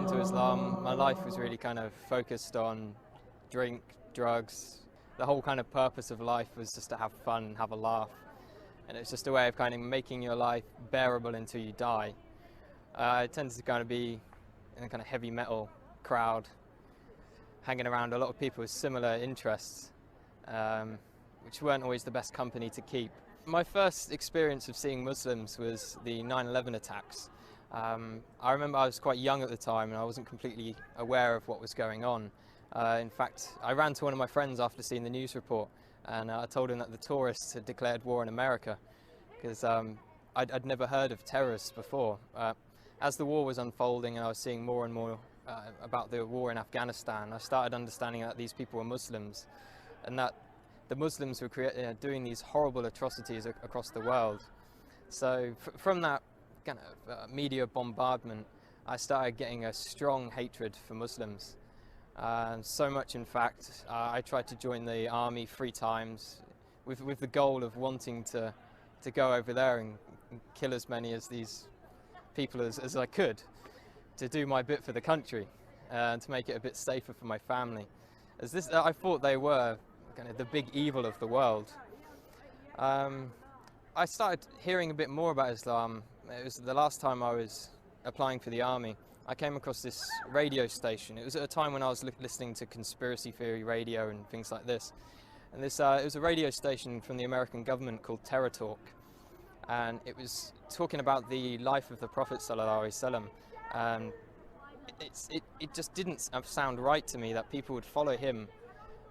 to Islam, my life was really kind of focused on drink, drugs. The whole kind of purpose of life was just to have fun, have a laugh. And it's just a way of kind of making your life bearable until you die. It tends to kind of be in a kind of heavy metal crowd, hanging around a lot of people with similar interests, which weren't always the best company to keep. My first experience of seeing Muslims was the 9/11 attacks. I remember I was quite young at the time and I wasn't completely aware of what was going on. In fact, I ran to one of my friends after seeing the news report and I told him that the tourists had declared war in America because I'd never heard of terrorists before. As the war was unfolding and I was seeing more and more about the war in Afghanistan, I started understanding that these people were Muslims and that the Muslims were doing these horrible atrocities across the world. So from that kind of media bombardment, I started getting a strong hatred for Muslims. So much, in fact, I tried to join the army 3 times with the goal of wanting to go over there and kill as many of these people as I could, to do my bit for the country and to make it a bit safer for my family. I thought they were kind of the big evil of the world. I started hearing a bit more about Islam. It was the last time I was applying for the army. I came across this radio station. It was at a time when I was listening to conspiracy theory radio and things like this. And it was a radio station from the American government called Terror Talk. And it was talking about the life of the Prophet ﷺ. And it just didn't sound right to me that people would follow him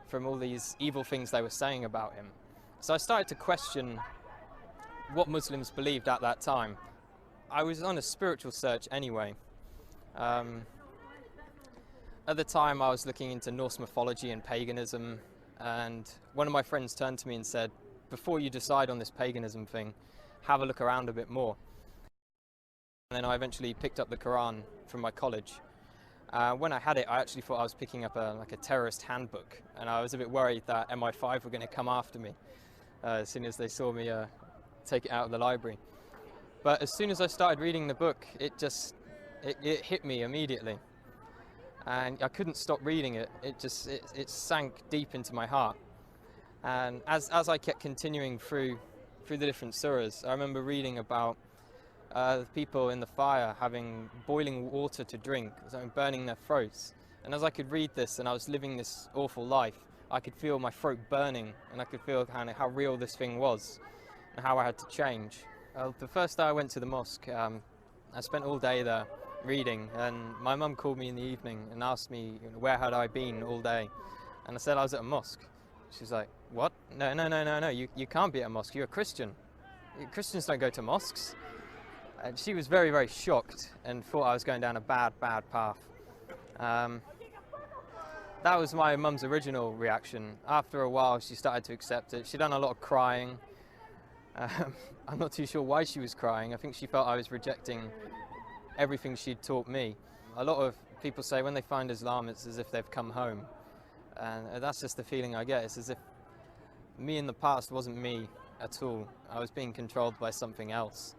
from all these evil things they were saying about him. So I started to question what Muslims believed at that time. I was on a spiritual search anyway. At the time I was looking into Norse mythology and paganism, and one of my friends turned to me and said, before you decide on this paganism thing, have a look around a bit more. And then I eventually picked up the Quran from my college. When I had it, I actually thought I was picking up a terrorist handbook, and I was a bit worried that MI5 were going to come after me as soon as they saw me take it out of the library. But as soon as I started reading the book, it hit me immediately, and I couldn't stop reading it. It sank deep into my heart. And as I kept continuing through the different surahs, I remember reading about people in the fire having boiling water to drink, burning their throats. And as I could read this and I was living this awful life, I could feel my throat burning, and I could feel kind of how real this thing was and how I had to change. The first day I went to the mosque, I spent all day there reading, and my mum called me in the evening and asked me where had I been all day, and I said I was at a mosque. She's like, what? No, you can't be at a mosque, you're a Christian. Christians don't go to mosques. And she was very, very shocked and thought I was going down a bad path. That was my mum's original reaction. After a while she started to accept it. She'd done a lot of crying. I'm not too sure why she was crying. I think she felt I was rejecting everything she'd taught me. A lot of people say when they find Islam, it's as if they've come home. And that's just the feeling I get. It's as if me in the past wasn't me at all. I was being controlled by something else.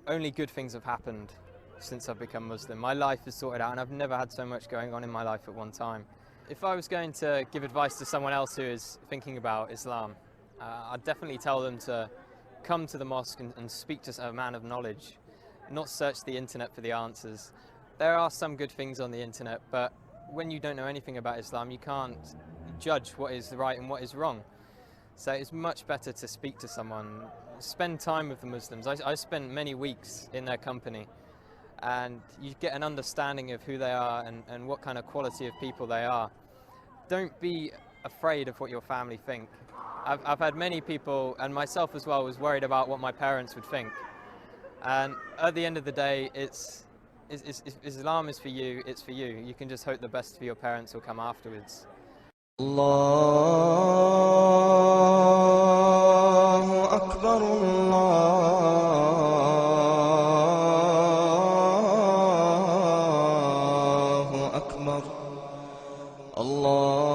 Only good things have happened since I've become Muslim. My life is sorted out, and I've never had so much going on in my life at one time. If I was going to give advice to someone else who is thinking about Islam, I'd definitely tell them to come to the mosque and speak to a man of knowledge, not search the internet for the answers. There are some good things on the internet, but when you don't know anything about Islam, you can't judge what is right and what is wrong. So it's much better to speak to someone, spend time with the Muslims. I spent many weeks in their company, and you get an understanding of who they are and what kind of quality of people they are. Don't be afraid of what your family think. I've had many people, and myself as well, was worried about what my parents would think. And at the end of the day, Islam is for you, it's for you. You can just hope the best for your parents will come afterwards. Allahu Akbar, Allahu Akbar, Allah.